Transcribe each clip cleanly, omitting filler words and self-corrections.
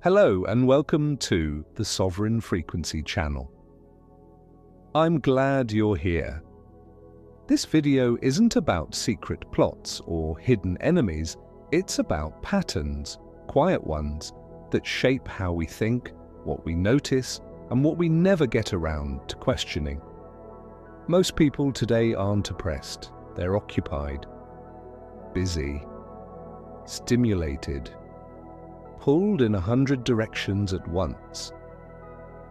Hello and welcome to the Sovereign Frequency channel. I'm glad you're here. This video isn't about secret plots or hidden enemies, it's about patterns, quiet ones, that shape how we think, what we notice, and what we never get around to questioning. Most people today aren't oppressed, they're occupied, busy, stimulated, pulled in 100 directions at once.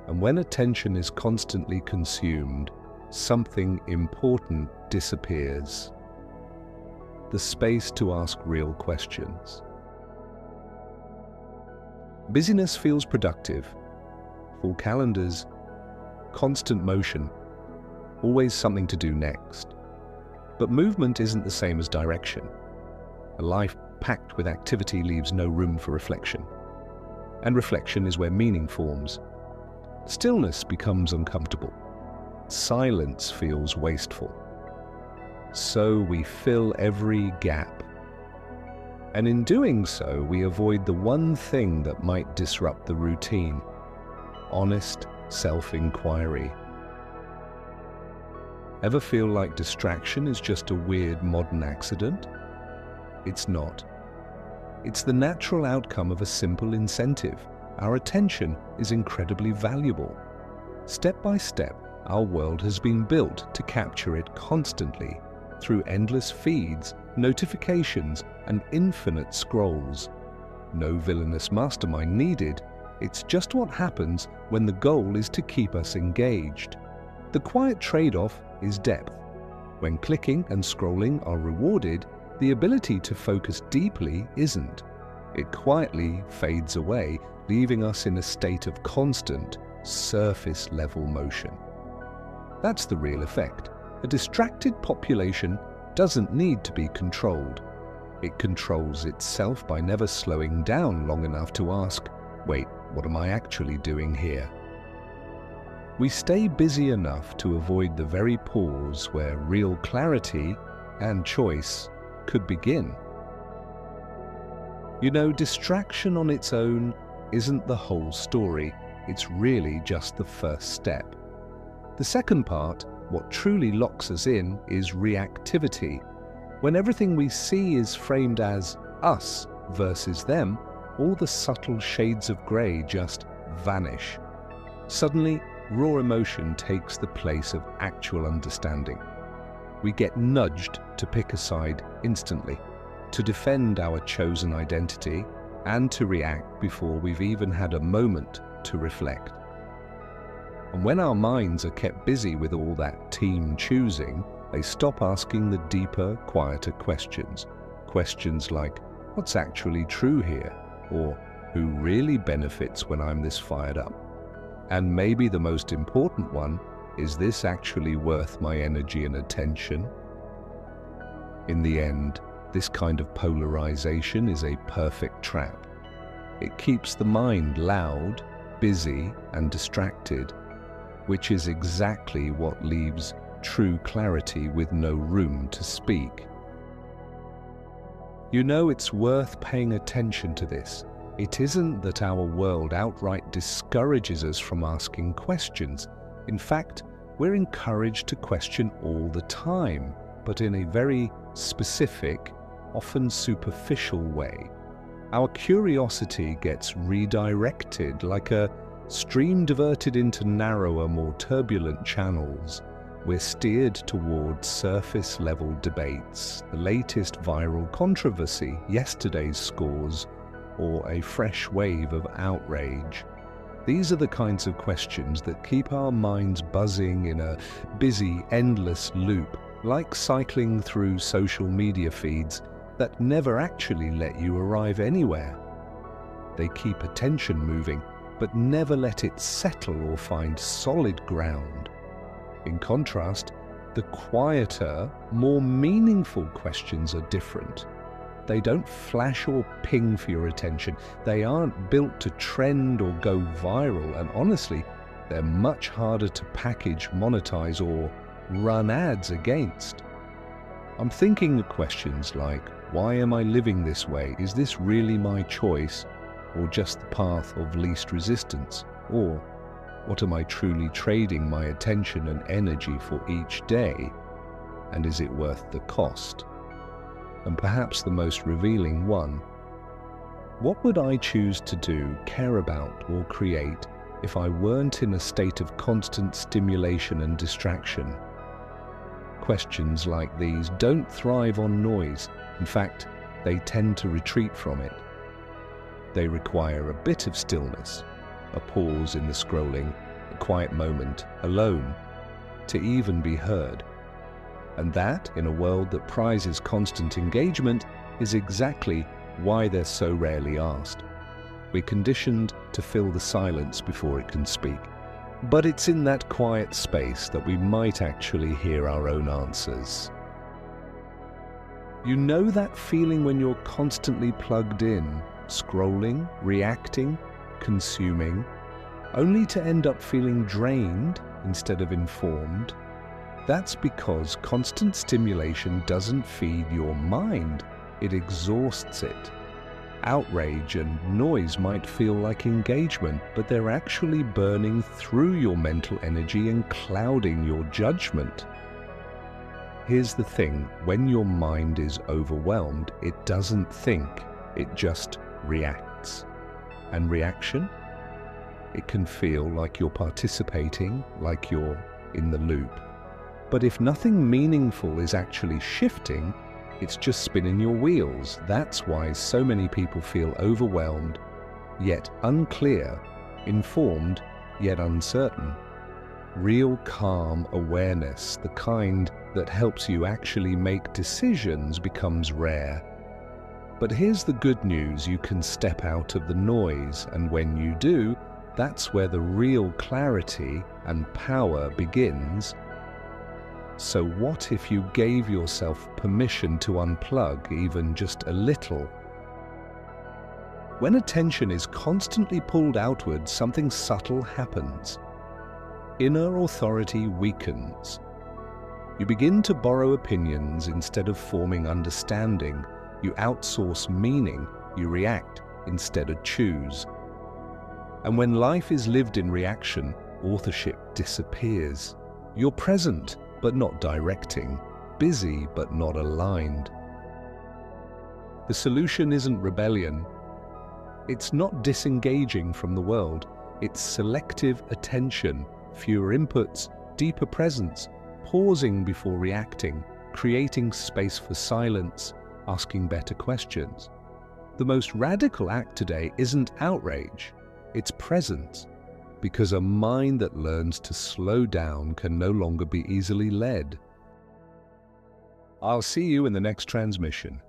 And when attention is constantly consumed, something important disappears. The space to ask real questions. Busyness feels productive. Full calendars, constant motion, always something to do next. But movement isn't the same as direction. A life packed with activity leaves no room for reflection. And reflection is where meaning forms. Stillness becomes uncomfortable. Silence feels wasteful. So we fill every gap. And in doing so, we avoid the one thing that might disrupt the routine: honest self-inquiry. Ever feel like distraction is just a weird modern accident? It's not. It's the natural outcome of a simple incentive. Our attention is incredibly valuable. Step by step, our world has been built to capture it constantly through endless feeds, notifications, and infinite scrolls. No villainous mastermind needed. It's just what happens when the goal is to keep us engaged. The quiet trade-off is depth. When clicking and scrolling are rewarded, the ability to focus deeply isn't. It quietly fades away, leaving us in a state of constant, surface-level motion. That's the real effect. A distracted population doesn't need to be controlled. It controls itself by never slowing down long enough to ask, wait, what am I actually doing here? We stay busy enough to avoid the very pause where real clarity and choice could begin. You know, distraction on its own isn't the whole story. It's really just the first step. The second part, what truly locks us in, is reactivity. When everything we see is framed as us versus them, all the subtle shades of grey just vanish. Suddenly, raw emotion takes the place of actual understanding. We get nudged to pick a side instantly, to defend our chosen identity, and to react before we've even had a moment to reflect. And when our minds are kept busy with all that team choosing, they stop asking the deeper, quieter questions. Questions like, what's actually true here? Or, who really benefits when I'm this fired up? And maybe the most important one, is this actually worth my energy and attention? In the end, this kind of polarization is a perfect trap. It keeps the mind loud, busy, and distracted, which is exactly what leaves true clarity with no room to speak. You know, it's worth paying attention to this. It isn't that our world outright discourages us from asking questions. In fact, we're encouraged to question all the time, but in a very specific, often superficial way. Our curiosity gets redirected like a stream diverted into narrower, more turbulent channels. We're steered towards surface-level debates, the latest viral controversy, yesterday's scores, or a fresh wave of outrage. These are the kinds of questions that keep our minds buzzing in a busy, endless loop, like cycling through social media feeds that never actually let you arrive anywhere. They keep attention moving, but never let it settle or find solid ground. In contrast, the quieter, more meaningful questions are different. They don't flash or ping for your attention. They aren't built to trend or go viral, and honestly, they're much harder to package, monetize, or run ads against. I'm thinking of questions like, why am I living this way? Is this really my choice, or just the path of least resistance? Or, what am I truly trading my attention and energy for each day? And is it worth the cost? And perhaps the most revealing one, what would I choose to do, care about, or create if I weren't in a state of constant stimulation and distraction? Questions like these don't thrive on noise. In fact, they tend to retreat from it. They require a bit of stillness, a pause in the scrolling, a quiet moment, alone, to even be heard. And that, in a world that prizes constant engagement, is exactly why they're so rarely asked. We're conditioned to fill the silence before it can speak. But it's in that quiet space that we might actually hear our own answers. You know that feeling when you're constantly plugged in, scrolling, reacting, consuming, only to end up feeling drained instead of informed? That's because constant stimulation doesn't feed your mind, it exhausts it. Outrage and noise might feel like engagement, but they're actually burning through your mental energy and clouding your judgment. Here's the thing, when your mind is overwhelmed, it doesn't think, it just reacts. And reaction? It can feel like you're participating, like you're in the loop. But if nothing meaningful is actually shifting, it's just spinning your wheels. That's why so many people feel overwhelmed, yet unclear, informed, yet uncertain. Real calm awareness, the kind that helps you actually make decisions, becomes rare. But here's the good news, you can step out of the noise, and when you do, that's where the real clarity and power begins. So what if you gave yourself permission to unplug even just a little? When attention is constantly pulled outward, something subtle happens. Inner authority weakens. You begin to borrow opinions instead of forming understanding. You outsource meaning. You react instead of choose. And when life is lived in reaction, authorship disappears. You're present, but not directing, busy, but not aligned. The solution isn't rebellion. It's not disengaging from the world. It's selective attention, fewer inputs, deeper presence, pausing before reacting, creating space for silence, asking better questions. The most radical act today isn't outrage, it's presence. Because a mind that learns to slow down can no longer be easily led. I'll see you in the next transmission.